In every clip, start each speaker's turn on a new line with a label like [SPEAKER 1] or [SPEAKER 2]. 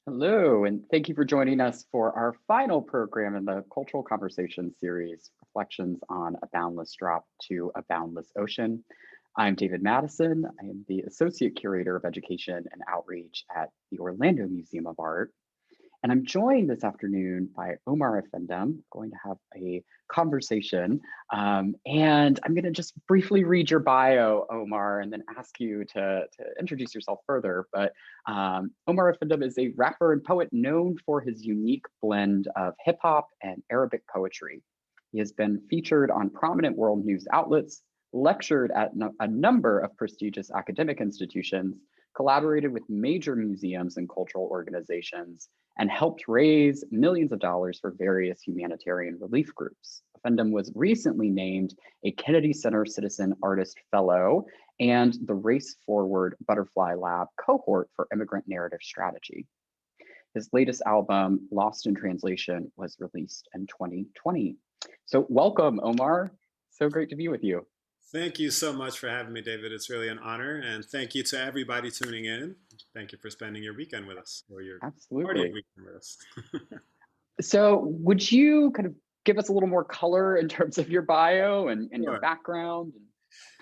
[SPEAKER 1] Hello, and thank you for joining us for our final program in the Cultural Conversation series, Reflections on a Boundless Drop to a Boundless Ocean. I'm David Madison. I am the Associate Curator of Education and Outreach at the Orlando Museum of Art. And I'm joined this afternoon by Omar Offendum. We're going to have a conversation. And I'm going to just briefly read your bio, Omar, and then ask you to introduce yourself further. But Omar Offendum is a rapper and poet known for his unique blend of hip hop and Arabic poetry. He has been featured on prominent world news outlets, lectured at a number of prestigious academic institutions, collaborated with major museums and cultural organizations, and helped raise millions of dollars for various humanitarian relief groups. Offendum was recently named a Kennedy Center Citizen Artist Fellow and the RaceForward Butterfly Lab cohort for immigrant narrative strategy. His latest album, Lost in Translation, was released in 2020. So welcome, Omar. So great to be with you.
[SPEAKER 2] Thank you so much for having me, David. It's really an honor. And thank you to everybody tuning in. Thank you for spending your weekend with us or your party
[SPEAKER 1] Absolutely.
[SPEAKER 2] weekend with us.
[SPEAKER 1] So would you kind of give us a little more color in terms of your bio and your
[SPEAKER 2] Sure.
[SPEAKER 1] background?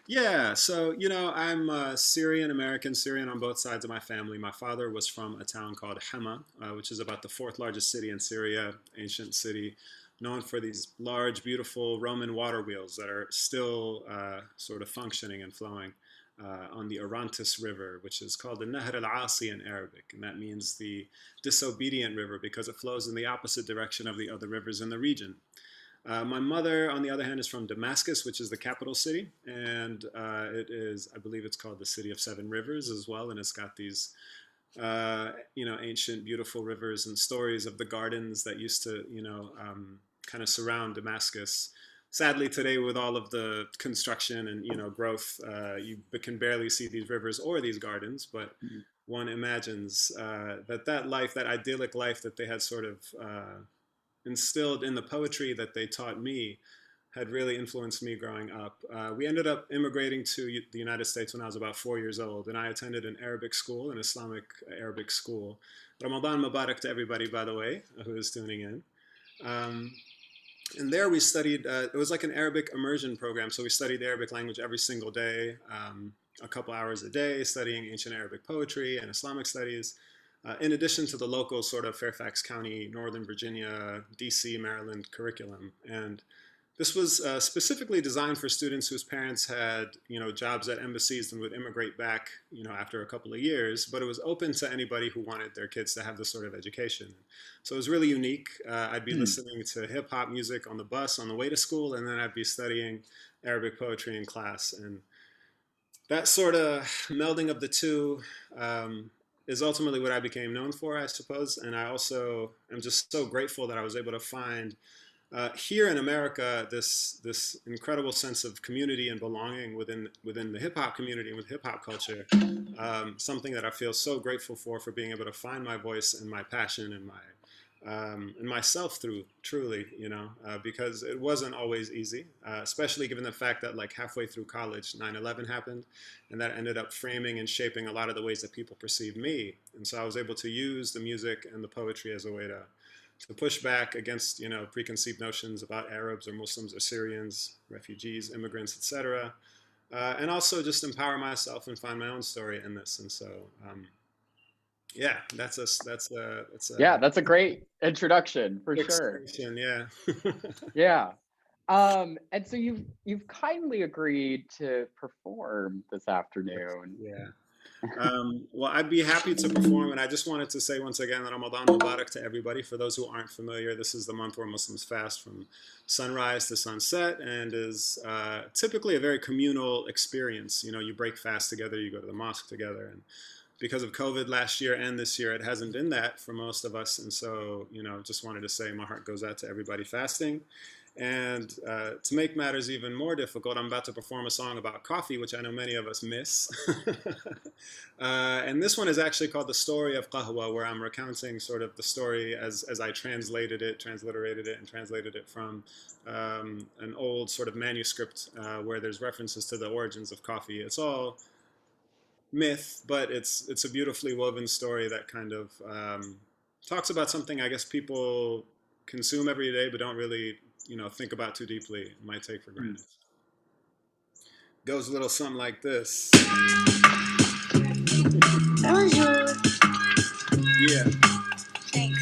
[SPEAKER 2] Yeah, so I'm Syrian-American, Syrian on both sides of my family. My father was from a town called Hama, which is about the fourth largest city in Syria, ancient city, known for these large, beautiful Roman water wheels that are still sort of functioning and flowing on the Orontes River, which is called the Nahr al-Asi in Arabic, and that means the disobedient river because it flows in the opposite direction of the other rivers in the region. My mother, on the other hand, is from Damascus, which is the capital city, and it is, I believe it's called the City of Seven Rivers as well, and it's got these, ancient, beautiful rivers and stories of the gardens that used to, kind of surround Damascus. Sadly, today with all of the construction and growth, you can barely see these rivers or these gardens, but
[SPEAKER 1] Mhm.
[SPEAKER 2] one imagines that life, that idyllic life that they had sort of instilled in the poetry that they taught me had really influenced me growing up. We ended up immigrating to the United States when I was about 4 years old, and I attended an Arabic school, an Islamic Arabic school. Ramadan Mubarak to everybody, by the way, who is tuning in. Um, and there we studied, it was like an Arabic immersion program, so we studied the Arabic language every single day, a couple hours a day, studying ancient Arabic poetry and Islamic studies in addition to the local sort of Fairfax County, Northern Virginia, DC, Maryland curriculum. And this was specifically designed for students whose parents had, jobs at embassies and would immigrate back, after a couple of years. But it was open to anybody who wanted their kids to have this sort of education. So it was really unique. I'd be
[SPEAKER 1] Mm.
[SPEAKER 2] listening to hip hop music on the bus on the way to school, and then I'd be studying Arabic poetry in class. And that sort of melding of the two is ultimately what I became known for, I suppose. And I also am just so grateful that I was able to find here in America this incredible sense of community and belonging within the hip hop community and with hip hop culture. Something that I feel so grateful for being able to find my voice and my passion and myself through truly, because it wasn't always easy, especially given the fact that like halfway through college, 9/11 happened, and that ended up framing and shaping a lot of the ways that people perceive me. And so I was able to use the music and the poetry as a way to push back against, preconceived notions about Arabs or Muslims or Syrians, refugees, immigrants, etc. And also just empower myself and find my own story in this. And so, yeah, that's a
[SPEAKER 1] Yeah, that's a great introduction for
[SPEAKER 2] quick
[SPEAKER 1] sure.
[SPEAKER 2] station, yeah.
[SPEAKER 1] Yeah. And so you've kindly agreed to perform this afternoon.
[SPEAKER 2] Yeah. Well, I'd be happy to perform, and I just wanted to say once again that Ramadan Mubarak to everybody. For those who aren't familiar, this is the month where Muslims fast from sunrise to sunset, and is typically a very communal experience. You break fast together, you go to the mosque together, and because of COVID last year and this year, it hasn't been that for most of us. And so, just wanted to say my heart goes out to everybody fasting. And to make matters even more difficult, I'm about to perform a song about coffee, which I know many of us miss. And this one is actually called The Story of Qahwa, where I'm recounting sort of the story as I translated it, transliterated it, and translated it from an old sort of manuscript where there's references to the origins of coffee. It's all myth, but it's a beautifully woven story that kind of talks about something I guess people consume every day but don't really, think about too deeply, might take for
[SPEAKER 1] Mm.
[SPEAKER 2] granted. Goes a little something like this.
[SPEAKER 3] Bonjour.
[SPEAKER 2] Yeah.
[SPEAKER 3] Thanks.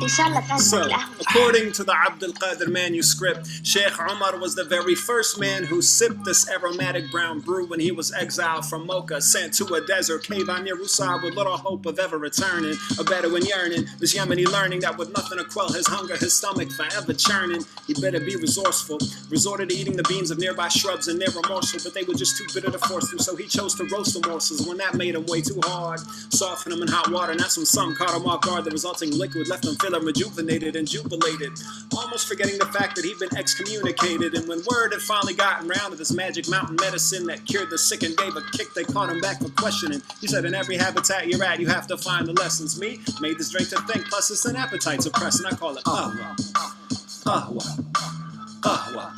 [SPEAKER 3] إن شاء الله تعزف
[SPEAKER 2] So,
[SPEAKER 3] القهوة.
[SPEAKER 2] according to the Abd al-Qadir manuscript, Sheikh Omar was the very first man who sipped this aromatic brown brew when he was exiled from Mocha, sent to a desert cave on near Rusab with little hope of ever returning. A Bedouin yearning, this Yemeni learning that with nothing to quell his hunger, his stomach forever churning. He better be resourceful, resorted to eating the beans of nearby shrubs and near remorseful, but they were just too bitter to force through, so he chose to roast the morsels when that made him way too hard. Soften them in hot water, and that's when some caught him off guard. The resulting liquid left him feeling rejuvenated and jubilated, almost forgetting the fact that he'd been excommunicated. And when word had finally gotten round of this magic mountain medicine that cured the sick and gave a kick, they caught him back for questioning. He said, in every habitat you're at, you have to find the lessons. Me made this drink to think, plus it's an appetite suppressant. I call it qahwa. Qahwa. Qahwa.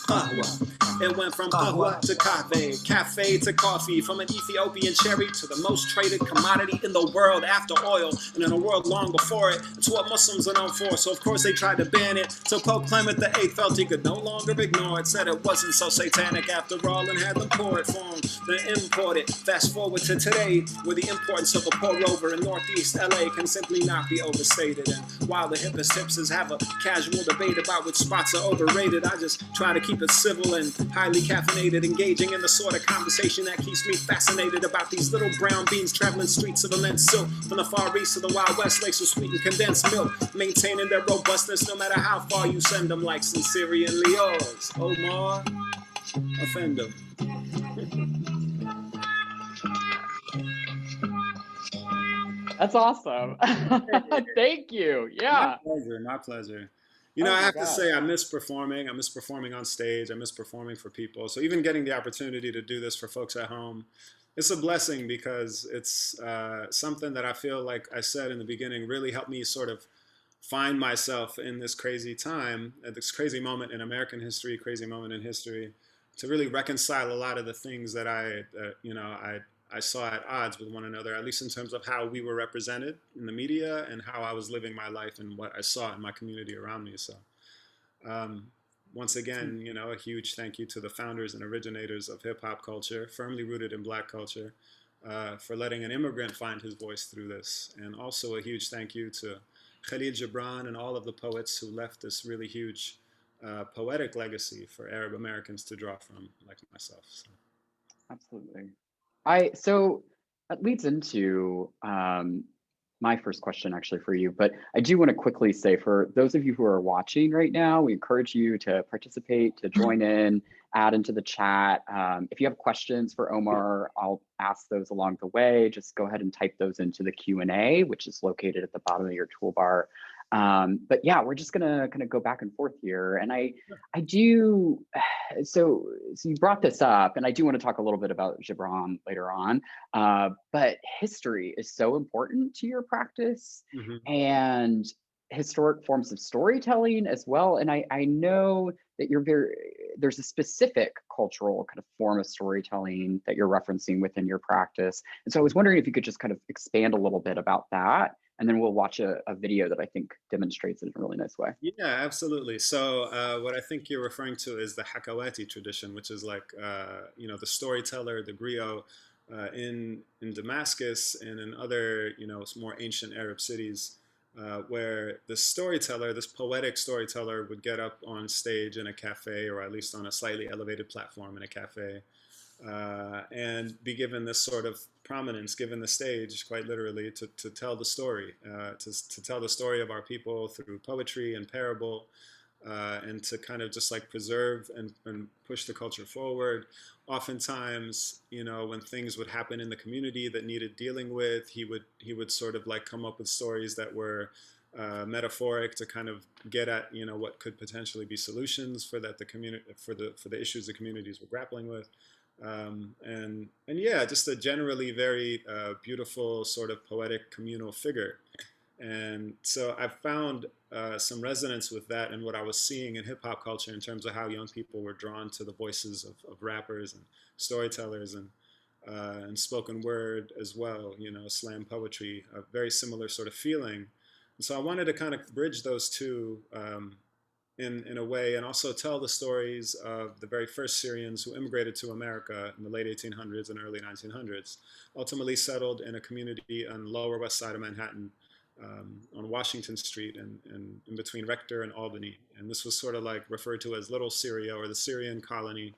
[SPEAKER 2] Qahwa. It went from qahwa to cafe to coffee, from an Ethiopian cherry to the most traded commodity in the world after oil, and in a world long before it. It's what Muslims are known for, so of course they tried to ban it. So Pope Clement VIII felt he could no longer ignore it, said it wasn't so satanic after all, and had them pour it for him, then import it. Fast forward to today, where the importance of a pour-over in Northeast LA can simply not be overstated. And while the hippest hipsters have a casual debate about which spots are overrated, I just try to keep it civil and highly caffeinated, engaging in the sort of conversation that keeps me fascinated about these little brown beans traveling streets of immense silk from the far east to the wild west, laced with sweet and condensed milk, maintaining their robustness no matter how far you send them, like sincerely yours, Omar Offendum.
[SPEAKER 1] That's awesome. Thank you. Yeah.
[SPEAKER 2] My pleasure. My pleasure.
[SPEAKER 1] Oh
[SPEAKER 2] I
[SPEAKER 1] my
[SPEAKER 2] have to
[SPEAKER 1] God.
[SPEAKER 2] say, I miss performing. I miss performing on stage. I miss performing for people. So even getting the opportunity to do this for folks at home, it's a blessing because it's something that I feel like I said in the beginning really helped me sort of find myself in this crazy time, at this crazy moment in American history, crazy moment in history, to really reconcile a lot of the things that I saw at odds with one another, at least in terms of how we were represented in the media and how I was living my life and what I saw in my community around me. So um, once again, a huge thank you to the founders and originators of hip hop culture, firmly rooted in Black culture, for letting an immigrant find his voice through this. And also a huge thank you to Khalil Gibran and all of the poets who left this really huge poetic legacy for Arab Americans to draw from, like myself. So.
[SPEAKER 1] Absolutely. So that leads into my first question actually for you, but I do want to quickly say for those of you who are watching right now, we encourage you to participate, to join in, add into the chat. If you have questions for Omar, I'll ask those along the way. Just go ahead and type those into the Q&A, which is located at the bottom of your toolbar. But yeah, we're just gonna kind of go back and forth here. And I do, so you brought this up, and I do want to talk a little bit about Gibran later on. But history is so important to your practice, and historic forms of storytelling as well. And I know that there's a specific cultural kind of form of storytelling that you're referencing within your practice. And so I was wondering if you could just kind of expand a little bit about that. And then we'll watch a video that I think demonstrates it in a really nice way.
[SPEAKER 2] Yeah, absolutely. So what I think you're referring to is the Hakawati tradition, which is like, the storyteller, the griot in Damascus and in other, more ancient Arab cities, where the storyteller, this poetic storyteller, would get up on stage in a cafe, or at least on a slightly elevated platform in a cafe, and be given this sort of prominence, given the stage, quite literally, to tell the story, to tell the story of our people through poetry and parable, and to kind of just like preserve and push the culture forward. Oftentimes, when things would happen in the community that needed dealing with, he would sort of like come up with stories that were metaphoric to kind of get at what could potentially be solutions for the community, for the issues the communities were grappling with. And yeah, just a generally very beautiful sort of poetic communal figure. And so I found some resonance with that and what I was seeing in hip hop culture in terms of how young people were drawn to the voices of rappers and storytellers. And and spoken word as well, slam poetry, a very similar sort of feeling. And so I wanted to kind of bridge those two in a way, and also tell the stories of the very first Syrians who immigrated to America in the late 1800s and early 1900s, ultimately settled in a community on the Lower West Side of Manhattan, on Washington Street and in between Rector and Albany. And this was sort of like referred to as Little Syria, or the Syrian colony,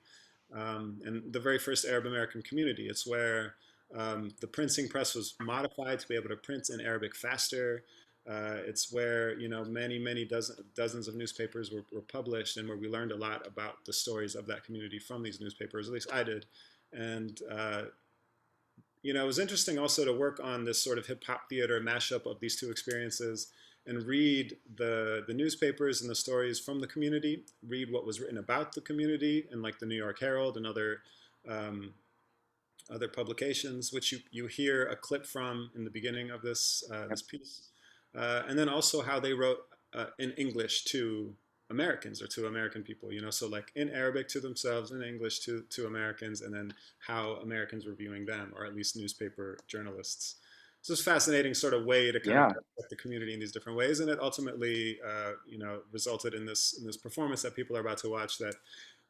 [SPEAKER 2] and the very first Arab American community. It's where the printing press was modified to be able to print in Arabic faster. It's where many dozens of newspapers were published, and where we learned a lot about the stories of that community from these newspapers. At least I did. And it was interesting also to work on this sort of hip hop theater mashup of these two experiences, and read the newspapers and the stories from the community, read what was written about the community in like the New York Herald and other publications, which you hear a clip from in the beginning of this piece. And then also how they wrote in English to Americans, or to American people, so like in Arabic to themselves, in English to Americans, and then how Americans were viewing them, or at least newspaper journalists. So it's a fascinating sort of way to kind of affect the community in these different ways. And it ultimately, resulted in this performance that people are about to watch, that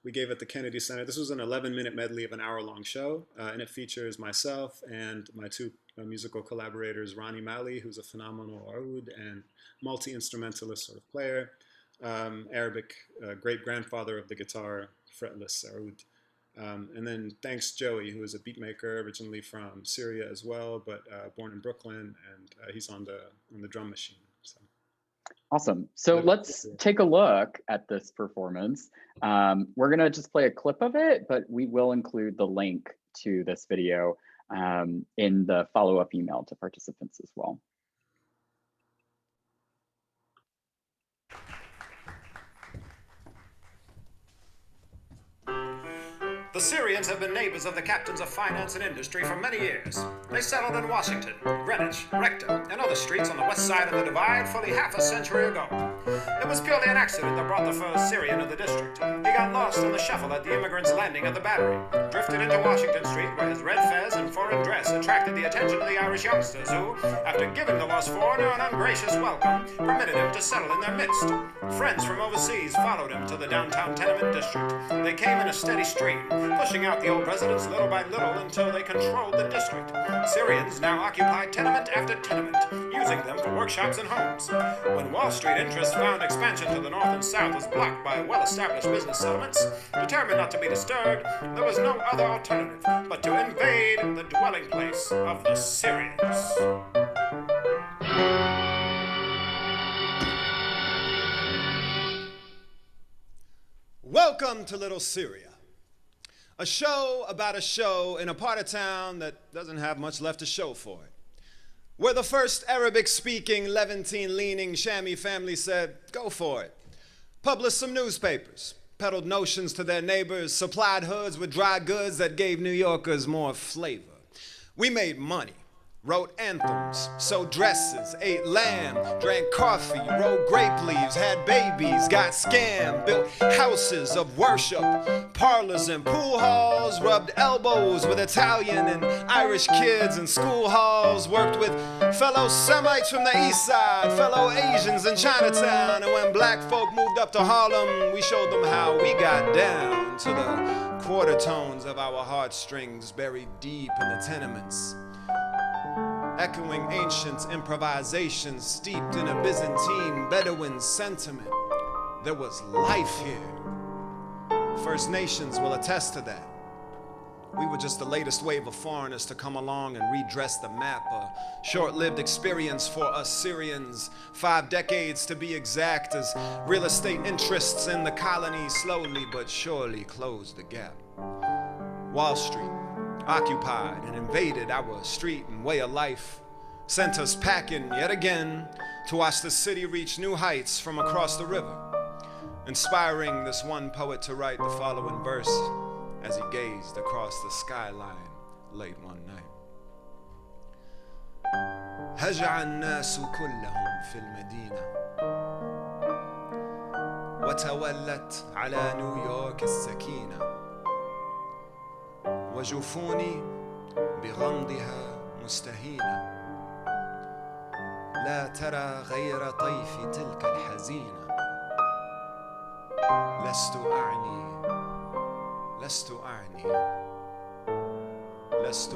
[SPEAKER 2] we gave at the Kennedy Center. This was an 11-minute medley of an hour-long show, and it features myself and my two musical collaborators, Ronnie Malley, who's a phenomenal oud and multi-instrumentalist sort of player, Arabic great-grandfather of the guitar, fretless oud. And then thanks Joey, who is a beat maker originally from Syria as well, but born in Brooklyn, and he's on the drum machine. So.
[SPEAKER 1] Awesome. So let's take a look at this performance. We're gonna just play a clip of it, but we will include the link to this video in the follow-up email to participants as well.
[SPEAKER 4] The Syrians have been neighbors of the captains of finance and industry for many years. They settled in Washington, Greenwich, Rector, and other streets on the west side of the divide fully half a century ago. It was purely an accident that brought the first Syrian to the district. He got lost in the shuffle at the immigrants' landing at the Battery, drifted into Washington Street, where his red fez and foreign dress attracted the attention of the Irish youngsters who, after giving the lost foreigner an ungracious welcome, permitted him to settle in their midst. Friends from overseas followed him to the downtown tenement district. They came in a steady stream, pushing out the old residents little by little until they controlled the district. Syrians now occupy tenement after tenement, using them for workshops and homes. When Wall Street interests found expansion to the north and south was blocked by well-established business settlements, determined not to be disturbed, there was no other alternative but to invade the dwelling place of the Syrians.
[SPEAKER 5] Welcome to Little Syria. A show about a show in a part of town that doesn't have much left to show for it. Where the first Arabic-speaking, Levantine-leaning Shami family said, go for it. Published some newspapers, peddled notions to their neighbors, supplied hoods with dry goods that gave New Yorkers more flavor. We made money, wrote anthems, sewed dresses, ate lamb, drank coffee, rolled grape leaves, had babies, got scammed, built houses of worship, parlors and pool halls, rubbed elbows with Italian and Irish kids in school halls, worked with fellow Semites from the east side, fellow Asians in Chinatown, and when black folk moved up to Harlem, we showed them how we got down to the quarter tones of our heartstrings buried deep in the tenements. Echoing ancient improvisations steeped in a Byzantine Bedouin sentiment. There was life here. First Nations will attest to that. We were just the latest wave of foreigners to come along and redress the map, a short-lived experience for us Syrians, 5 decades to be exact, as real estate interests in the colony slowly but surely closed the gap. Wall Street occupied and invaded our street and way of life, sent us packing yet again to watch the city reach new heights from across the river, inspiring this one poet to write the following verse as he gazed across the skyline late one night. هجع الناس كلهم في المدينة وتولت على نيويورك السكينة وجفوني بغمضها مستهينة لا ترى غير طيف تلك الحزينة لست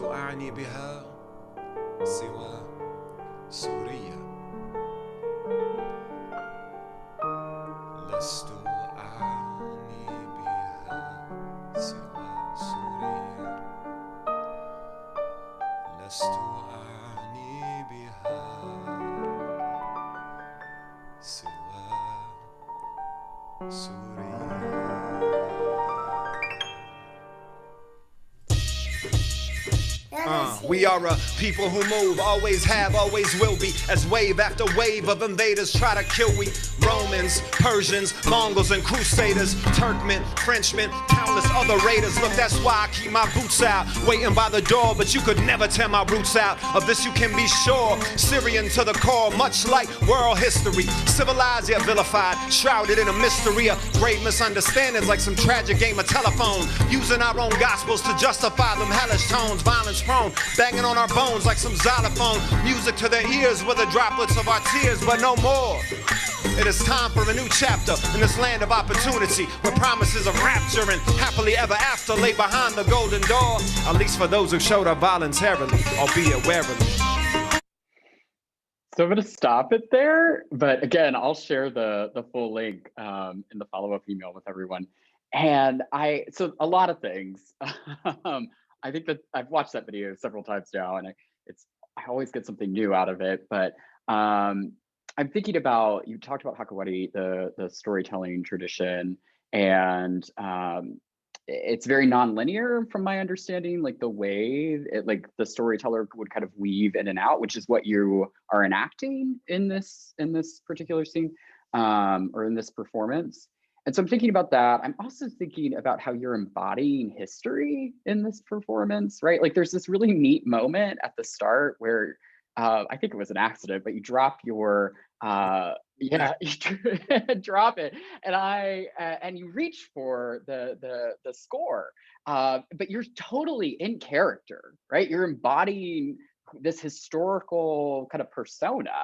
[SPEAKER 5] أعني بها سوى سوريا لست أعني بها سوى سوريا لست أعني بها سوى سوريا. We are a people who move, always have, always will be, as wave after wave of invaders try to kill we. Romans, Persians, Mongols and Crusaders, Turkmen, Frenchmen, countless other raiders. Look, that's why I keep my boots out, waiting by the door, but you could never tear my roots out. Of this you can be sure, Syrian to the core, much like world history. Civilized yet vilified, shrouded in a mystery of great misunderstandings like some tragic game of telephone. Using our own gospels to justify them hellish tones, violence prone, banging on our bones like some xylophone. Music to their ears with the droplets of our tears, but no more. It is time for a new chapter in this land of opportunity, where promises of rapture and happily ever after lay behind the golden door, at least for those who showed up voluntarily, albeit warily.
[SPEAKER 1] So I'm going to stop it there, but again, I'll share the full link in the follow-up email with everyone. And so a lot of things. I think that I've watched that video several times now, and I always get something new out of it. But I'm thinking about, you talked about Hakawati, the storytelling tradition, and it's very nonlinear from my understanding, like the way like the storyteller would kind of weave in and out, which is what you are enacting in this particular scene or in this performance. And so I'm thinking about that. I'm also thinking about how you're embodying history in this performance, right? Like there's this really neat moment at the start where I think it was an accident, but you drop your you drop it, and you reach for the score, but you're totally in character, right? You're embodying this historical kind of persona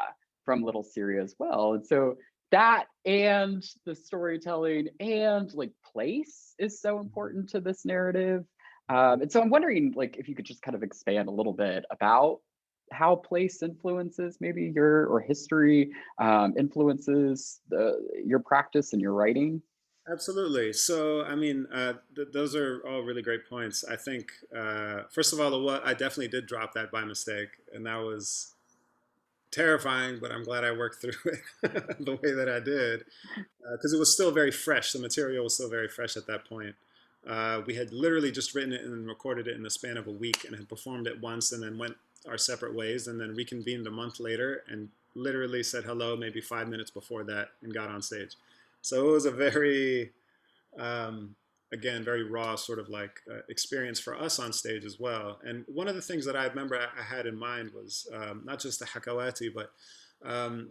[SPEAKER 1] from Little Syria as well, and so that and the storytelling and like place is so important to this narrative. And so I'm wondering, like, if you could just kind of expand a little bit about how place influences maybe or history influences your practice and your writing.
[SPEAKER 2] Absolutely. So, I mean, those are all really great points. I think, first of all, I definitely did drop that by mistake, and that was terrifying, but I'm glad I worked through it the way that I did, because it was still very fresh. The material was still very fresh at that point. We had literally just written it and recorded it in the span of a week and had performed it once and then went our separate ways and then reconvened a month later and literally said hello maybe 5 minutes before that and got on stage. So it was a very, again, very raw sort of like experience for us on stage as well. And one of the things that I remember I had in mind was not just the Hakawati, but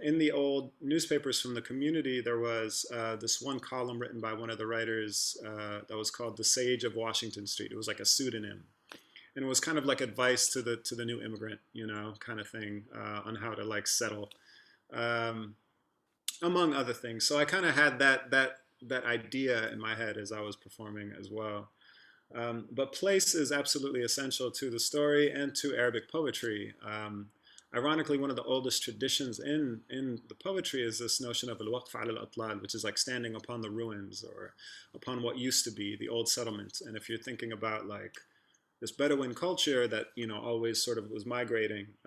[SPEAKER 2] in the old newspapers from the community, there was this one column written by one of the writers that was called The Sage of Washington Street. It was like a pseudonym. And it was kind of like advice to the new immigrant, you know, kind of thing on how to like settle, among other things. So I kind of had that idea in my head as I was performing as well. But place is absolutely essential to the story and to Arabic poetry. Ironically, one of the oldest traditions in the poetry is this notion of al-waqf ala al-atlal, which is like standing upon the ruins or upon what used to be the old settlement. And if you're thinking about like this Bedouin culture that, you know, always sort of was migrating,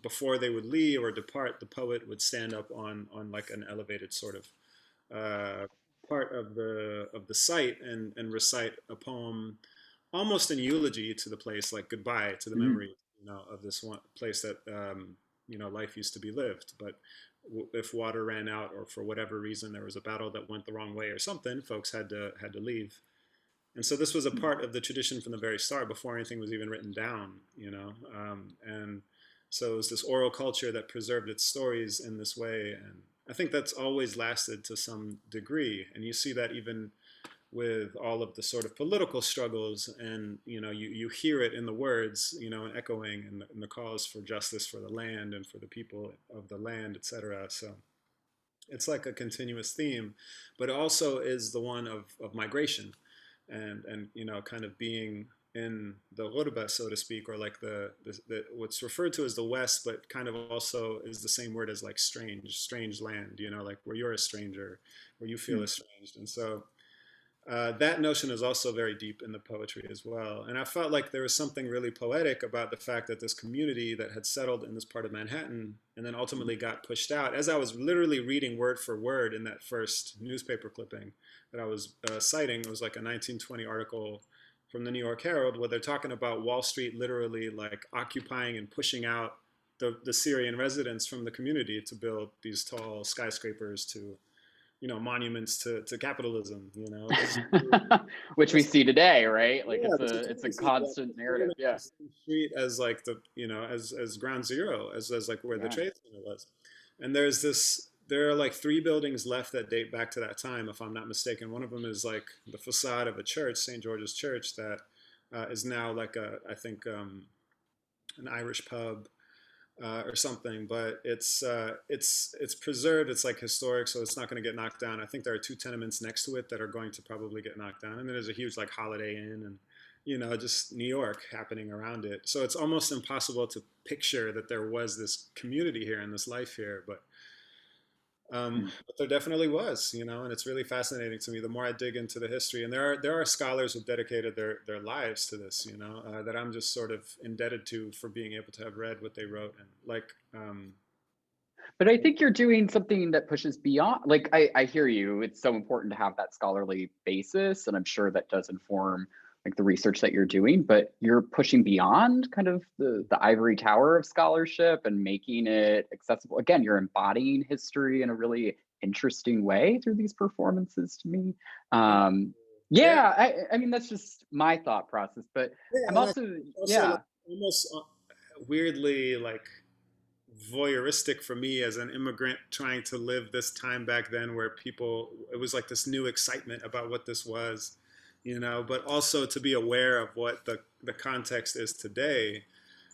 [SPEAKER 2] before they would leave or depart, the poet would stand up on like an elevated sort of part of the site and recite a poem almost in eulogy to the place, like goodbye to the memory, you know, of this one place that you know, life used to be lived. But if water ran out or for whatever reason there was a battle that went the wrong way or something, folks had to leave. And so this was a part of the tradition from the very start, before anything was even written down, you know. And so it was this oral culture that preserved its stories in this way. And I think that's always lasted to some degree. And you see that even with all of the sort of political struggles, and you hear it in the words, and echoing in the calls for justice for the land and for the people of the land, etc. So it's like a continuous theme, but it also is the one of migration, and kind of being in the ghurba, so to speak, or like the what's referred to as the West, but kind of also is the same word as like strange land, like where you're a stranger, where you feel estranged. And so that notion is also very deep in the poetry as well. And I felt like there was something really poetic about the fact that this community that had settled in this part of Manhattan and then ultimately got pushed out, as I was literally reading word for word in that first newspaper clipping that I was citing, it was like a 1920 article from the New York Herald, where they're talking about Wall Street literally like occupying and pushing out the Syrian residents from the community to build these tall skyscrapers to, monuments to capitalism,
[SPEAKER 1] Which we see today, right? Like
[SPEAKER 2] yeah,
[SPEAKER 1] it's a constant narrative. Yeah.
[SPEAKER 2] Street as like the, as ground zero, as like where the
[SPEAKER 1] Yeah.
[SPEAKER 2] trade center was. And there are like 3 buildings left that date back to that time, if I'm not mistaken. One of them is like the facade of a church, St. George's Church, that is now like I think an Irish pub or something. But it's preserved. It's like historic, so it's not going to get knocked down. I think there are 2 tenements next to it that are going to probably get knocked down, and then there's a huge like Holiday Inn and just New York happening around it. So it's almost impossible to picture that there was this community here and this life here, but there definitely was, and it's really fascinating to me the more I dig into the history. And there are scholars who've dedicated their lives to this, that I'm just sort of indebted to for being able to have read what they wrote. And like,
[SPEAKER 1] But I think you're doing something that pushes beyond, like, I hear you. It's so important to have that scholarly basis, and I'm sure that does inform like the research that you're doing, but you're pushing beyond kind of the ivory tower of scholarship and making it accessible. Again, you're embodying history in a really interesting way through these performances to me. I mean, that's just my thought process, but
[SPEAKER 2] yeah,
[SPEAKER 1] I'm
[SPEAKER 2] and
[SPEAKER 1] also,
[SPEAKER 2] like, almost weirdly like voyeuristic for me as an immigrant trying to live this time back then, where it was like this new excitement about what this was, but also to be aware of what the context is today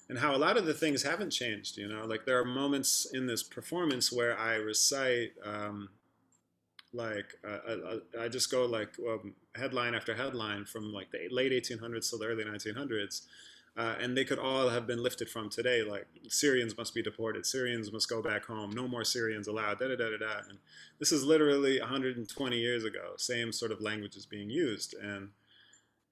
[SPEAKER 2] and how a lot of the things haven't changed. Like there are moments in this performance where I recite I just go like headline after headline from like the late 1800s to the early 1900s. And they could all have been lifted from today, like Syrians must be deported, Syrians must go back home, no more Syrians allowed, da da da da da. And this is literally 120 years ago, same sort of language is being used. And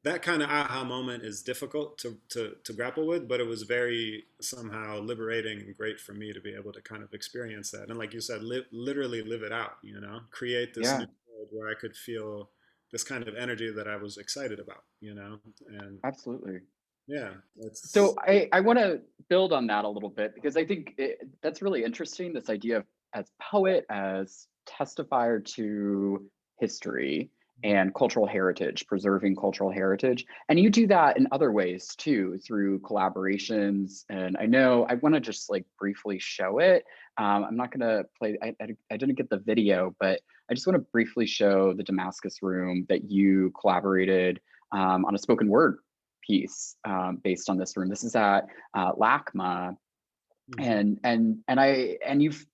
[SPEAKER 2] that kind of aha moment is difficult to grapple with, but it was very somehow liberating and great for me to be able to kind of experience that. And like you said, literally live it out, create this new world where I could feel this kind of energy that I was excited about, and
[SPEAKER 1] absolutely.
[SPEAKER 2] yeah.
[SPEAKER 1] So I want to build on that a little bit, because I think that's really interesting, this idea of as poet, as testifier to history and cultural heritage, preserving cultural heritage. And you do that in other ways too, through collaborations. And I know I want to just like briefly show it. I'm not going to play, I didn't get the video, but I just want to briefly show the Damascus room that you collaborated on a spoken word piece based on this room. This is at LACMA, and you've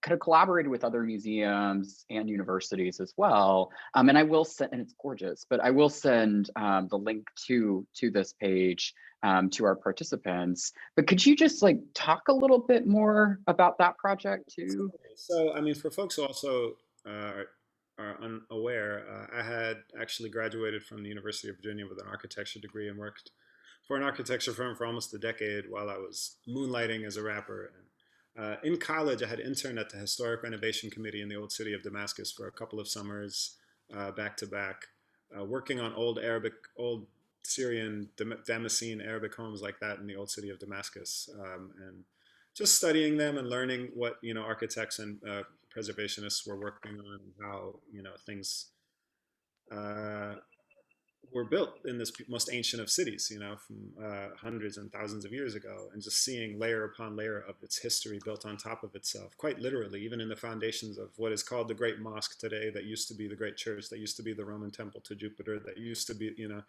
[SPEAKER 1] kind of collaborated with other museums and universities as well. And I will send, and it's gorgeous, but I will send the link to this page to our participants. But could you just like talk a little bit more about that project too?
[SPEAKER 2] So, I mean, for folks who also are unaware, I had actually graduated from the University of Virginia with an architecture degree and worked for an architecture firm for almost a decade while I was moonlighting as a rapper. And in college, I had interned at the Historic Renovation Committee in the old city of Damascus for a couple of summers, back to back, working on old Syrian, Damascene Arabic homes like that in the old city of Damascus, and just studying them and learning what architects and preservationists were working on, and how things were built in this most ancient of cities, you know, from hundreds and thousands of years ago, and just seeing layer upon layer of its history built on top of itself, quite literally, even in the foundations of what is called the Great Mosque today, that used to be the Great Church, that used to be the Roman temple to Jupiter, that used to be, you know,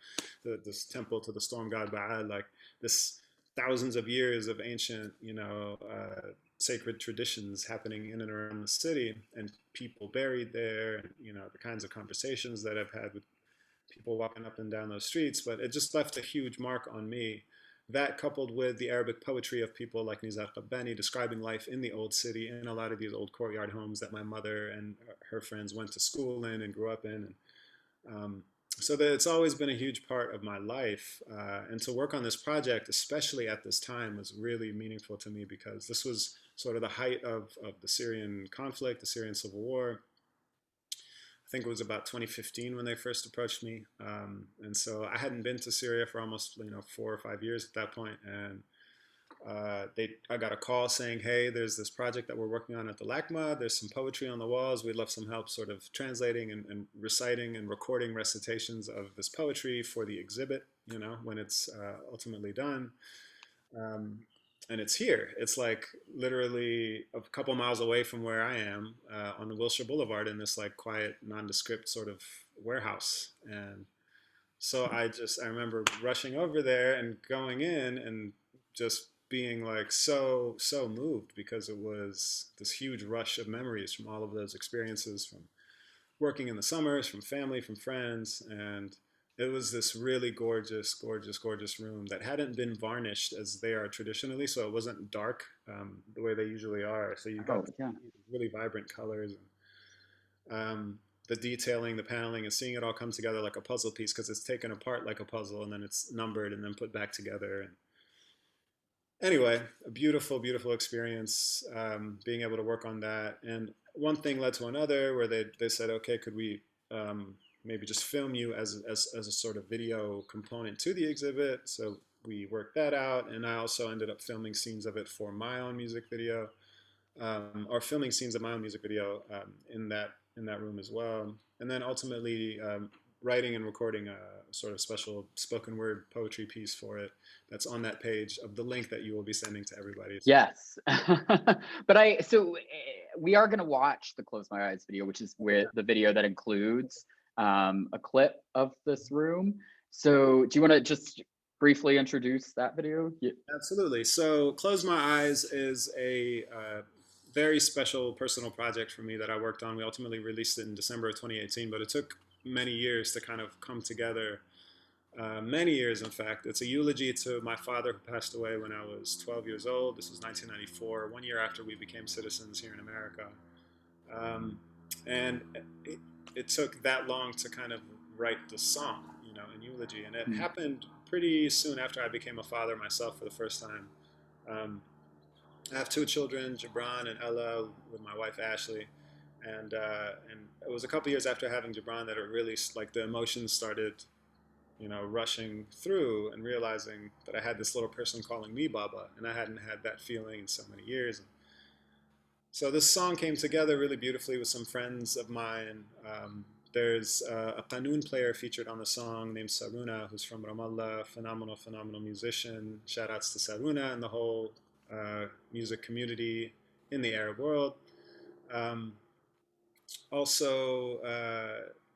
[SPEAKER 2] this temple to the storm god Baal, like this thousands of years of ancient, you know, sacred traditions happening in and around the city, and people buried there, and, you know, the kinds of conversations that I've had with people walking up and down those streets. But it just left a huge mark on me. That, coupled with the Arabic poetry of people like Nizar Qabbani describing life in the old city, in a lot of these old courtyard homes that my mother and her friends went to school in and grew up in. And so that it's always been a huge part of my life. And to work on this project, especially at this time, was really meaningful to me, because this was sort of the height of the Syrian conflict, the Syrian civil war. I think it was about 2015 when they first approached me. And so I hadn't been to Syria for almost, you know, 4 or 5 years at that point. And I got a call saying, hey, there's this project that we're working on at the LACMA. There's some poetry on the walls. We'd love some help sort of translating and reciting and recording recitations of this poetry for the exhibit, you know, when it's ultimately done. And it's here. It's like literally a couple miles away from where I am, on the Wilshire Boulevard, in this like quiet, nondescript sort of warehouse. And so I remember rushing over there and going in and just being like so moved, because it was this huge rush of memories from all of those experiences, from working in the summers, from family, from friends. And it was this really gorgeous, gorgeous, gorgeous room that hadn't been varnished as they are traditionally, so it wasn't dark the way they usually are. So you got really vibrant colors, and the detailing, the paneling, and seeing it all come together like a puzzle piece, because it's taken apart like a puzzle, and then it's numbered and then put back together. And anyway, a beautiful, beautiful experience, being able to work on that. And one thing led to another, where they said, okay, could we maybe just film you as a sort of video component to the exhibit. So we worked that out, and I also ended up filming scenes of it for my own music video, or filming scenes of my own music video in that room as well. And then ultimately writing and recording a sort of special spoken word poetry piece for it that's on that page of the link that you will be sending to everybody.
[SPEAKER 1] Yes. But so we are going to watch the Close My Eyes video, which is with the video that includes a clip of this room. So do you want to just briefly introduce that video? Yeah.
[SPEAKER 2] Absolutely. So Close My Eyes is a very special personal project for me that I worked on. We ultimately released it in December of 2018, but it took many years to kind of come together. Many years, in fact. It's a eulogy to my father, who passed away when I was 12 years old. This was 1994, 1 year after we became citizens here in America. And it took that long to kind of write the song, you know, in eulogy. And it happened pretty soon after I became a father myself for the first time. I have 2 children, Gibran and Ella, with my wife Ashley. And it was a couple years after having Gibran that it really, like, the emotions started, you know, rushing through, and realizing that I had this little person calling me Baba, and I hadn't had that feeling in so many years. So this song came together really beautifully with some friends of mine. There's a qanun player featured on the song named Saruna, who's from Ramallah, phenomenal, phenomenal musician. Shout outs to Saruna and the whole music community in the Arab world. Also,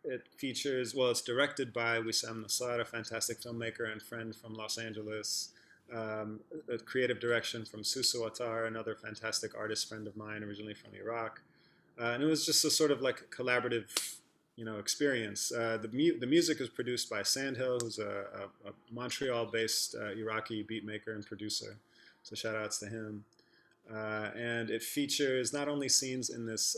[SPEAKER 2] it features, well, it's directed by Wissam Nassar, a fantastic filmmaker and friend from Los Angeles. A creative direction from Susu Attar, another fantastic artist friend of mine, originally from Iraq. And it was just a sort of like collaborative, you know, experience. The music is produced by Sandhill, who's a Montreal-based Iraqi beat maker and producer. So shout outs to him. And it features not only scenes in this,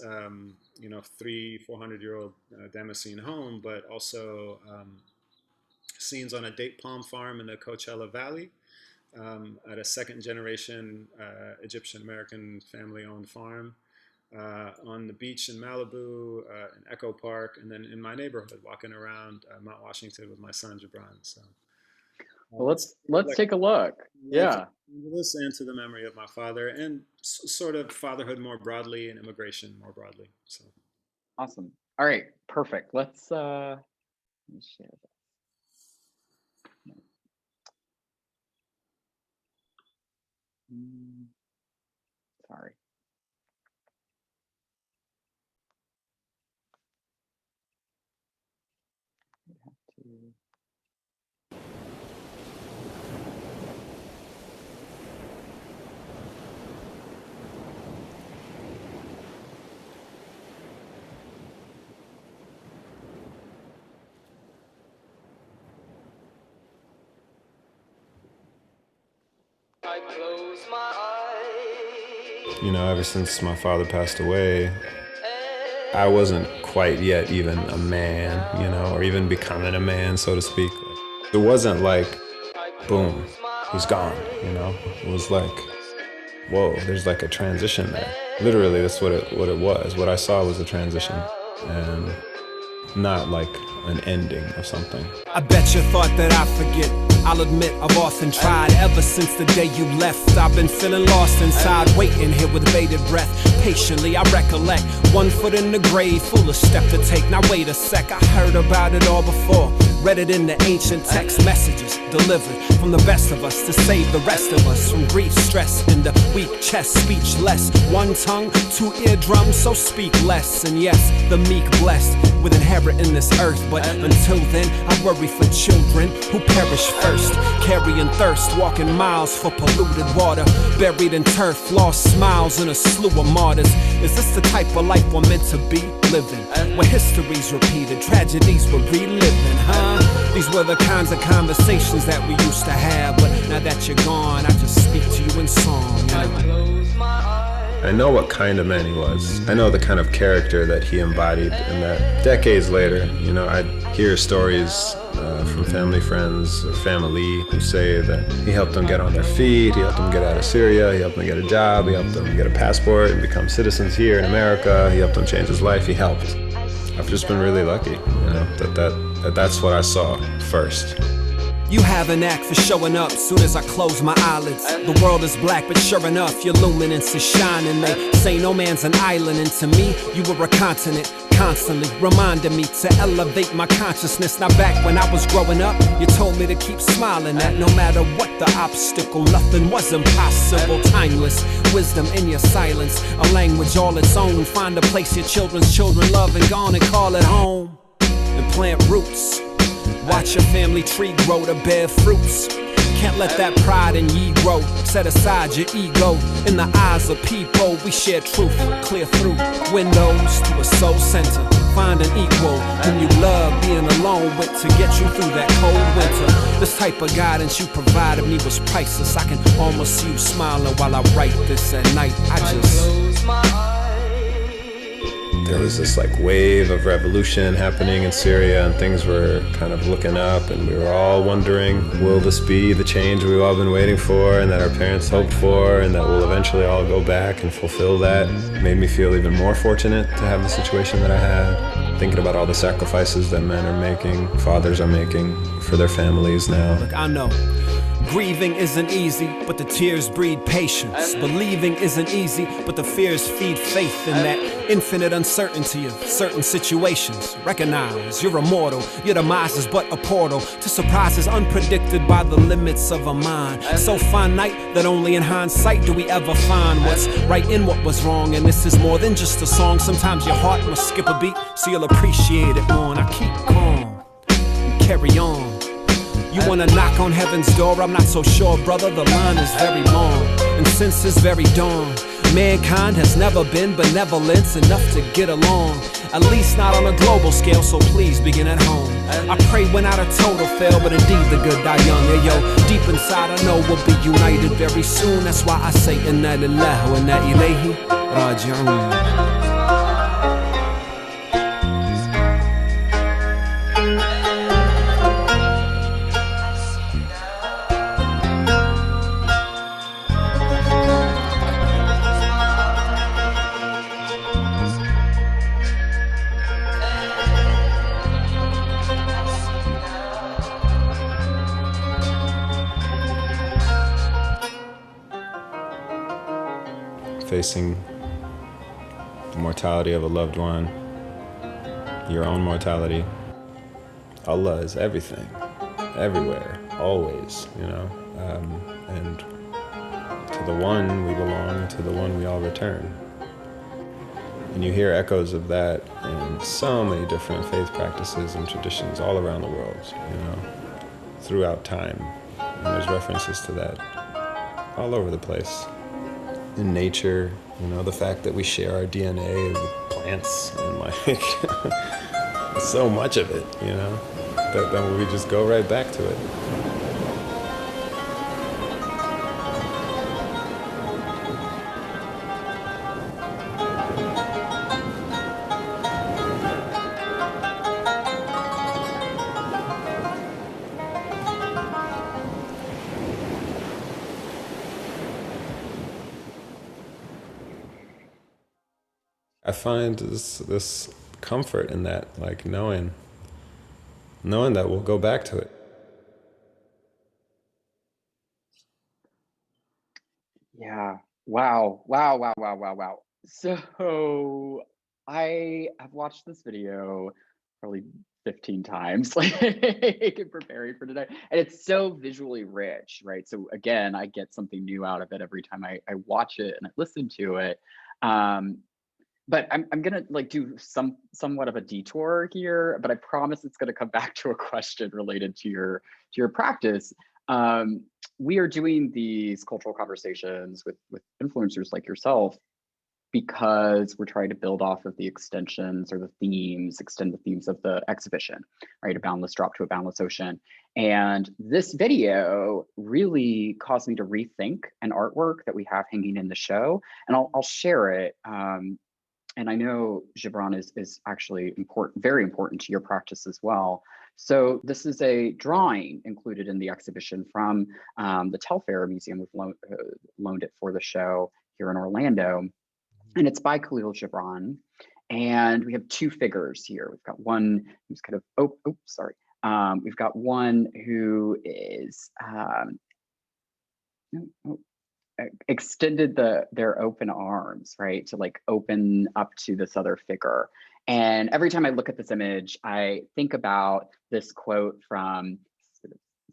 [SPEAKER 2] you know, 300-400-year-old Damascene home, but also scenes on a date palm farm in the Coachella Valley, at a second-generation Egyptian-American family-owned farm, on the beach in Malibu, in Echo Park, and then in my neighborhood, walking around Mount Washington with my son Gibran. So,
[SPEAKER 1] well, let's take a look. Yeah.
[SPEAKER 2] Listen to the memory of my father, and sort of fatherhood more broadly, and immigration more broadly. So,
[SPEAKER 1] awesome. All right, perfect. Let me share that. Sorry. We have to.
[SPEAKER 2] You know, ever since my father passed away, I wasn't quite yet even a man, you know, or even becoming a man, so to speak. It wasn't like, boom, he's gone, you know? It was like, whoa, there's like a transition there. Literally, that's what it was. What I saw was a transition, and not like an ending of something.
[SPEAKER 6] I bet you thought that I forget. I'll admit I've often tried. Ever since the day you left, I've been feeling lost inside, waiting here with bated breath. Patiently I recollect, 1 foot in the grave, foolish step to take. Now wait a sec, I heard about it all before. Read it in the ancient text messages delivered from the best of us to save the rest of us from grief, stress, and the weak chest. Speechless, 1 tongue, 2 eardrums, so speak less. And yes, the meek blessed with inheriting this earth. But until then, I worry for children who perish first, carrying thirst, walking miles for polluted water, buried in turf, lost smiles in a slew of martyrs. Is this the type of life we're meant to be living, where history's repeated, tragedies we're reliving, huh? These were the kinds of conversations that we used to have, but now that you're gone, I just speak to you in song, you know?
[SPEAKER 2] I know what kind of man he was. I know the kind of character that he embodied, and that decades later, you know, I'd hear stories from family friends or family who say that he helped them get on their feet, he helped them get out of Syria, he helped them get a job, he helped them get a passport and become citizens here in America, he helped them change his life, he helped. I've just been really lucky, you know, that's what I saw first.
[SPEAKER 6] You have an act for showing up soon as I close my eyelids. The world is black, but sure enough, your luminance is shining. They say no man's an island, and to me, you were a continent. Constantly reminding me to elevate my consciousness. Now back when I was growing up, you told me to keep smiling, that no matter what the obstacle, nothing was impossible. Timeless wisdom in your silence, a language all its own. Find a place your children's children love and gone and call it home. And plant roots, watch your family tree grow to bear fruits. Can't let that pride in ye grow. Set aside your ego. In the eyes of people, we share truth. Clear through windows to a soul center. Find an equal whom you love being alone with to get you through that cold winter. This type of guidance you provided me was priceless. I can almost see you smiling while I write this at night. I just close my eyes.
[SPEAKER 2] There was this like wave of revolution happening in Syria, and things were kind of looking up, and we were all wondering, will this be the change we've all been waiting for and that our parents hoped for, and that we'll eventually all go back and fulfill that? It made me feel even more fortunate to have the situation that I had. Thinking about all the sacrifices that men are making, fathers are making for their families now.
[SPEAKER 6] Look, I know grieving isn't easy, but the tears breed patience. Believing isn't easy, but the fears feed faith in that infinite uncertainty of certain situations. Recognize you're immortal, your demise is but a portal to surprises unpredicted by the limits of a mind. So finite that only in hindsight do we ever find what's right in what was wrong. And this is more than just a song. Sometimes your heart must skip a beat so you'll appreciate it more. Now keep calm and carry on. You wanna knock on heaven's door? I'm not so sure, brother, the line is very long. And since its very dawn, mankind has never been benevolent enough to get along. At least not on a global scale, so please begin at home. I pray we're not a total fail, but indeed the good die young. Yeah, yo, deep inside I know we'll be united very soon. That's why I say inna lillahi wa inna ilayhi raji'un.
[SPEAKER 2] Facing the mortality of a loved one, your own mortality. Allah is everything, everywhere, always, you know. And To the one we belong, to the one we all return. And you hear echoes of that in so many different faith practices and traditions all around the world, throughout time. And there's references to that all over the place. In nature, the fact that we share our DNA with plants and so much of it, that we just go right back to it. I find this comfort in that, like knowing that we'll go back to it.
[SPEAKER 1] Yeah. Wow. Wow. Wow. Wow. Wow. Wow. So I have watched this video probably 15 times, like in preparing for today. And it's so visually rich, right? So again, I get something new out of it every time I watch it and I listen to it. But I'm gonna like do somewhat of a detour here, but I promise it's gonna come back to a question related to your practice. We are doing these cultural conversations with influencers like yourself because we're trying to build off of the extensions or the themes, extend the themes of the exhibition, right? A Boundless Drop to a Boundless Ocean. And this video really caused me to rethink an artwork that we have hanging in the show, and I'll share it. And I know Gibran is actually very important to your practice as well. So this is a drawing included in the exhibition from the Telfair Museum. We've loaned it for the show here in Orlando. And it's by Khalil Gibran. And we have two figures here. We've got one who's kind of, we've got one who is, extended their open arms, right, to like open up to this other figure. And every time I look at this image, I think about this quote from,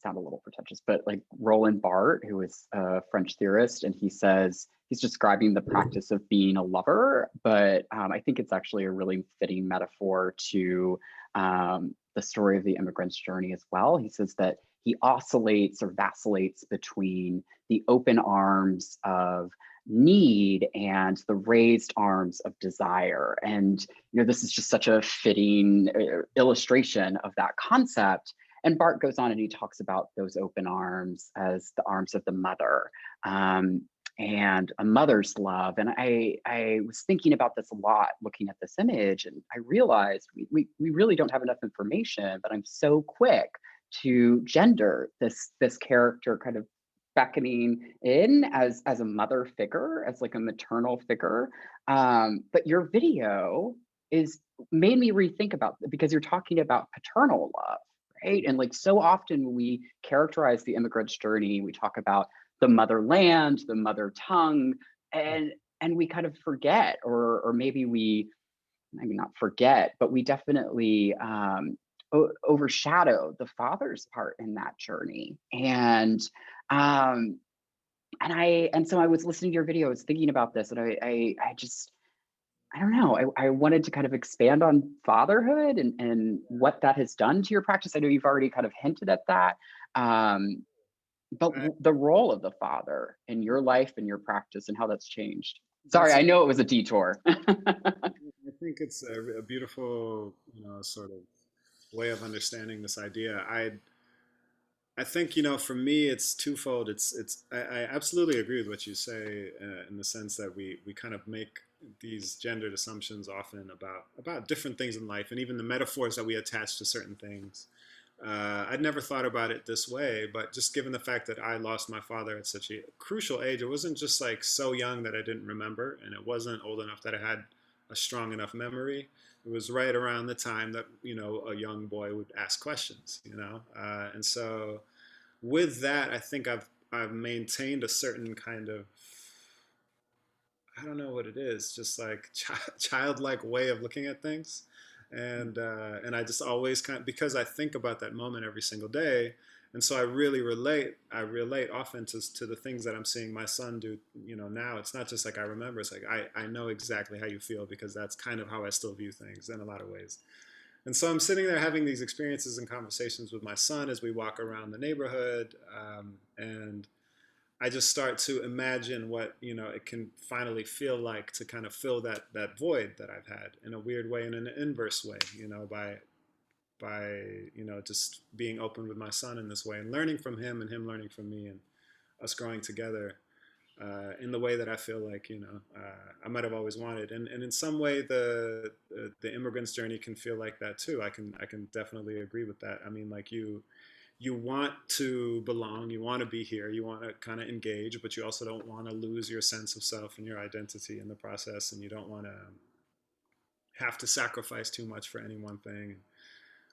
[SPEAKER 1] sound a little pretentious, but like Roland Barthes, who is a French theorist, and he says he's describing the practice of being a lover, but I think it's actually a really fitting metaphor to the story of the immigrant's journey as well. He says that he oscillates or vacillates between the open arms of need and the raised arms of desire. And this is just such a fitting illustration of that concept. And Bart goes on and he talks about those open arms as the arms of the mother, and a mother's love. And I was thinking about this a lot looking at this image, and I realized we really don't have enough information, but I'm so quick to gender this character kind of beckoning in as a mother figure, as like a maternal figure. But your video made me rethink about, because you're talking about paternal love, right? And like so often when we characterize the immigrant's journey, we talk about the motherland, the mother tongue, and we kind of forget, or maybe not forget, but we definitely overshadow the father's part in that journey. And so I was listening to your video, I was thinking about this, and I don't know, I wanted to kind of expand on fatherhood and what that has done to your practice. I know you've already kind of hinted at that, but the role of the father in your life and your practice and how that's changed. Sorry, I know it was a detour.
[SPEAKER 2] I think it's a beautiful, sort of way of understanding this idea. I think, for me, it's twofold. I absolutely agree with what you say in the sense that we kind of make these gendered assumptions often about different things in life, and even the metaphors that we attach to certain things. I'd never thought about it this way, but just given the fact that I lost my father at such a crucial age, it wasn't just like so young that I didn't remember, and it wasn't old enough that I had a strong enough memory. It was right around the time that, a young boy would ask questions, and so with that, I think I've maintained a certain kind of, I don't know what it is, just like childlike way of looking at things. And I just always because I think about that moment every single day, And so I relate often to the things that I'm seeing my son do, now. It's not just like I remember, it's like I know exactly how you feel, because that's kind of how I still view things in a lot of ways. And so I'm sitting there having these experiences and conversations with my son as we walk around the neighborhood. And I just start to imagine what, it can finally feel like to kind of fill that void that I've had in a weird way, in an inverse way, by just being open with my son in this way and learning from him and him learning from me, and us growing together in the way that I feel like I might have always wanted. And in some way the immigrant's journey can feel like that too. I can definitely agree with that. I mean, like you want to belong, you want to be here, you want to kind of engage, but you also don't want to lose your sense of self and your identity in the process, and you don't want to have to sacrifice too much for any one thing.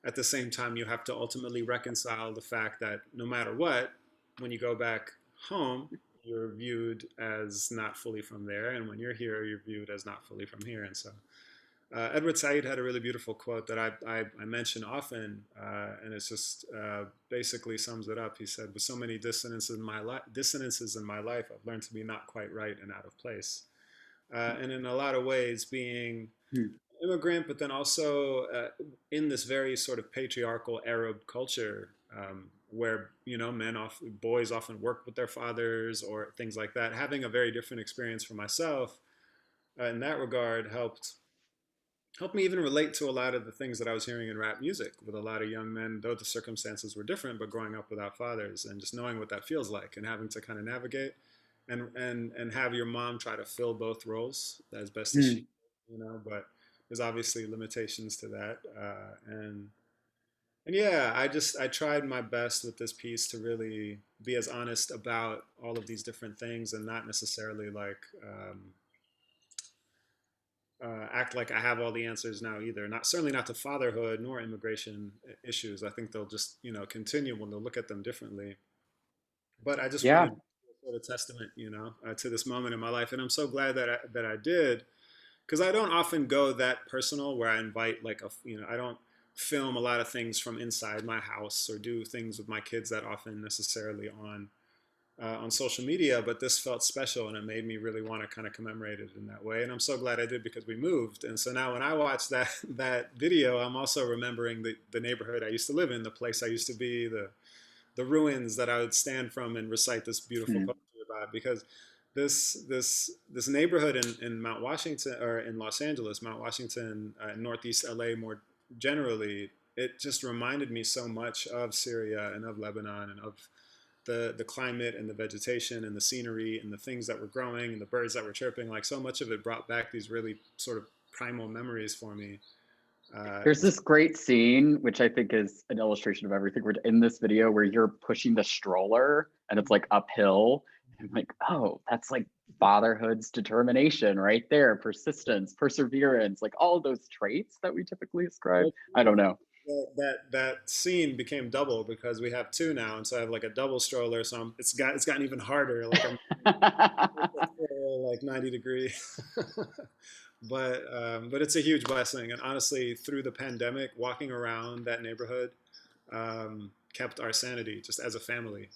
[SPEAKER 2] At the same time, you have to ultimately reconcile the fact that no matter what, when you go back home, you're viewed as not fully from there, and when you're here, you're viewed as not fully from here. And so Edward Said had a really beautiful quote that I mention often, and it's just basically sums it up. He said, "With so many dissonances in my life, I've learned to be not quite right and out of place." And in a lot of ways, being immigrant, but then also in this very sort of patriarchal Arab culture, where boys often work with their fathers or things like that. Having a very different experience for myself in that regard helped me even relate to a lot of the things that I was hearing in rap music with a lot of young men, though the circumstances were different, but growing up without fathers, and just knowing what that feels like and having to kind of navigate and have your mom try to fill both roles as best as she, but there's obviously limitations to that. And yeah, I tried my best with this piece to really be as honest about all of these different things, and not necessarily like act like I have all the answers now either. Certainly not to fatherhood nor immigration issues. I think they'll just continue when they'll look at them differently. But I just
[SPEAKER 1] Yeah.
[SPEAKER 2] wanted a sort of testament, to this moment in my life, and I'm so glad that I did, because I don't often go that personal where I invite I don't film a lot of things from inside my house or do things with my kids that often necessarily on social media, but this felt special, and it made me really want to kind of commemorate it in that way. And I'm so glad I did, because we moved. And so now when I watch that video, I'm also remembering the neighborhood I used to live in, the place I used to be, the ruins that I would stand from and recite this beautiful poetry about, because this neighborhood in Mount Washington, or in Los Angeles, Mount Washington, Northeast LA more generally, it just reminded me so much of Syria and of Lebanon and of the climate and the vegetation and the scenery and the things that were growing and the birds that were chirping. Like, so much of it brought back these really sort of primal memories for me.
[SPEAKER 1] There's this great scene, which I think is an illustration of everything we're in this video, where you're pushing the stroller and it's like uphill. And I'm like, oh, that's like fatherhood's determination right there. Persistence, perseverance, like all of those traits that we typically ascribe. I don't know.
[SPEAKER 2] That scene became double because we have two now, and so I have like a double stroller. So it's gotten even harder. Like I'm like 90 degree. But it's a huge blessing, and honestly, through the pandemic, walking around that neighborhood kept our sanity just as a family.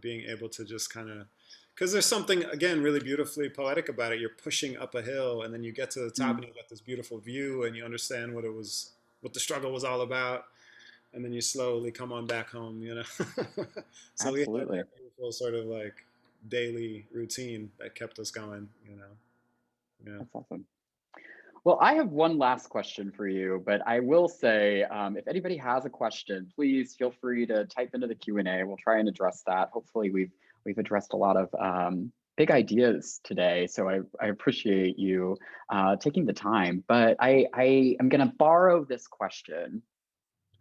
[SPEAKER 2] Being able to just kind of, because there's something, again, really beautifully poetic about it. You're pushing up a hill, and then you get to the top, and you get this beautiful view, and you understand what the struggle was all about, and then you slowly come on back home. So we had
[SPEAKER 1] Absolutely.
[SPEAKER 2] that beautiful sort of like daily routine that kept us going. Yeah.
[SPEAKER 1] That's awesome. Well, I have one last question for you, but I will say, if anybody has a question, please feel free to type into the Q&A. We'll try and address that. Hopefully we've addressed a lot of big ideas today. So I appreciate you taking the time, but I am gonna borrow this question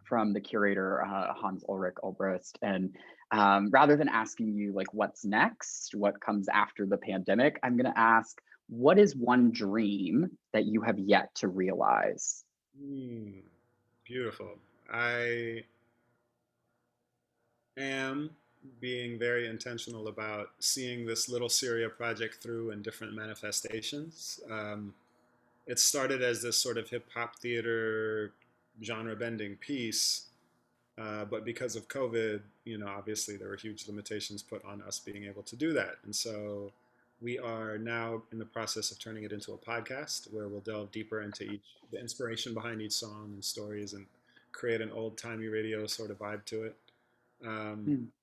[SPEAKER 1] from the curator, Hans Ulrich Ulbricht. And rather than asking you like, what's next, what comes after the pandemic, I'm gonna ask, what is one dream that you have yet to realize?
[SPEAKER 2] Beautiful. I am being very intentional about seeing this Little Syria project through in different manifestations. It started as this sort of hip hop theater genre bending piece, But because of COVID, obviously there were huge limitations put on us being able to do that. And so we are now in the process of turning it into a podcast where we'll delve deeper into the inspiration behind each song and stories and create an old-timey radio sort of vibe to it.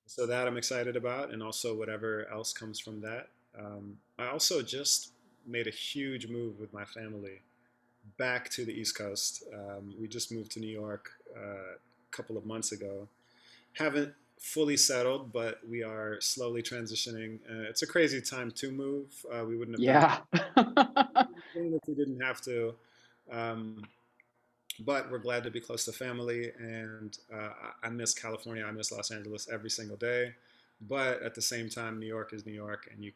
[SPEAKER 2] So that I'm excited about, and also whatever else comes from that. I also just made a huge move with my family back to the East Coast. We just moved to New York a couple of months ago. Haven't fully settled, but we are slowly transitioning. It's a crazy time to move. We wouldn't have done it if we didn't have to. But we're glad to be close to family, and I miss California. I miss Los Angeles every single day. But at the same time, New York is New York, and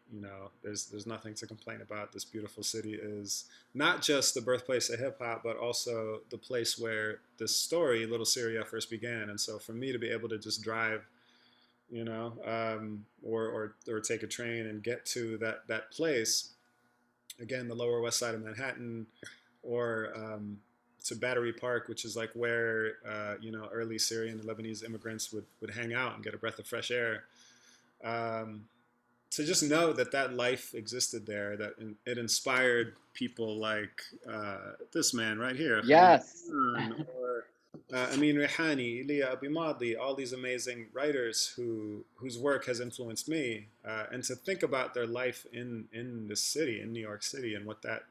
[SPEAKER 2] there's nothing to complain about. This beautiful city is not just the birthplace of hip hop, but also the place where this story, Little Syria, first began. And so, for me to be able to just drive, or take a train and get to that place, again, the Lower West Side of Manhattan, or to Battery Park, which is like where early Syrian and Lebanese immigrants would hang out and get a breath of fresh air. To just know that life existed there, that it inspired people like this man right here.
[SPEAKER 1] Yes.
[SPEAKER 2] Or Amin Rehani, Ilya Abimadi, all these amazing writers whose work has influenced me. And to think about their life in this city, in New York City, and what that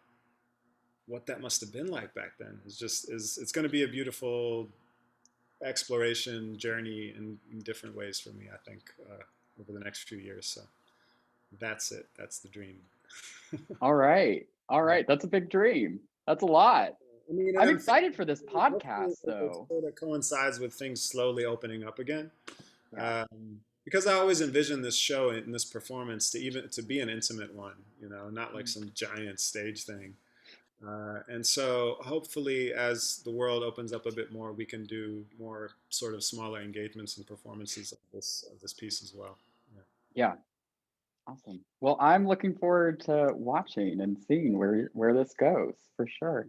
[SPEAKER 2] must have been like back then it's going to be a beautiful exploration journey in different ways for me, I think, over the next few years. So that's it. That's the dream.
[SPEAKER 1] All right. That's a big dream. That's a lot. I'm excited for this podcast, though.
[SPEAKER 2] That coincides with things slowly opening up again. Because I always envisioned this show and this performance to be an intimate one, not like some giant stage thing. And so hopefully as the world opens up a bit more, we can do more sort of smaller engagements and performances of this piece as well.
[SPEAKER 1] Yeah. Awesome. Well, I'm looking forward to watching and seeing where this goes, for sure.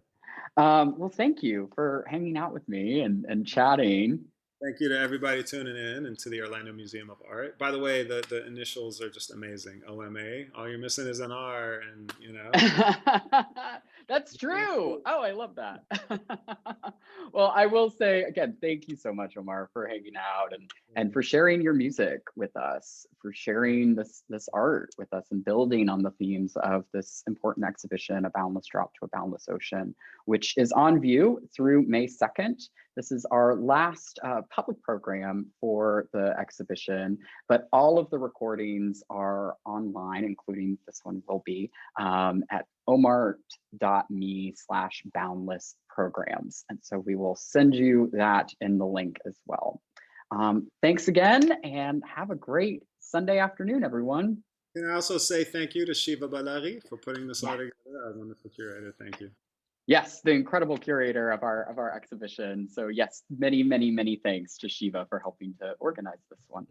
[SPEAKER 1] Well, thank you for hanging out with me and chatting.
[SPEAKER 2] Thank you to everybody tuning in, and to the Orlando Museum of Art. By the way, the initials are just amazing. OMA. All you're missing is an R, and
[SPEAKER 1] That's true. Oh, I love that. Well, I will say again, thank you so much, Omar, for hanging out and for sharing your music with us, for sharing this art with us, and building on the themes of this important exhibition, A Boundless Drop to a Boundless Ocean, which is on view through May 2nd. This is our last public program for the exhibition, but all of the recordings are online, including this one will be at omart.me/boundless programs. And so we will send you that in the link as well. Thanks again, and have a great Sunday afternoon, everyone.
[SPEAKER 2] Can I also say thank you to Shiva Balari for putting this all together? Our wonderful curator. Thank you.
[SPEAKER 1] Yes, the incredible curator of our exhibition. So yes, many thanks to Shiva for helping to organize this one.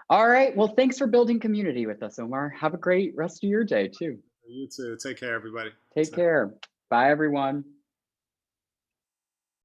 [SPEAKER 1] All right, well, thanks for building community with us, Omar. Have a great rest of your day too.
[SPEAKER 2] You too. Take care, everybody.
[SPEAKER 1] Take care. Bye, everyone.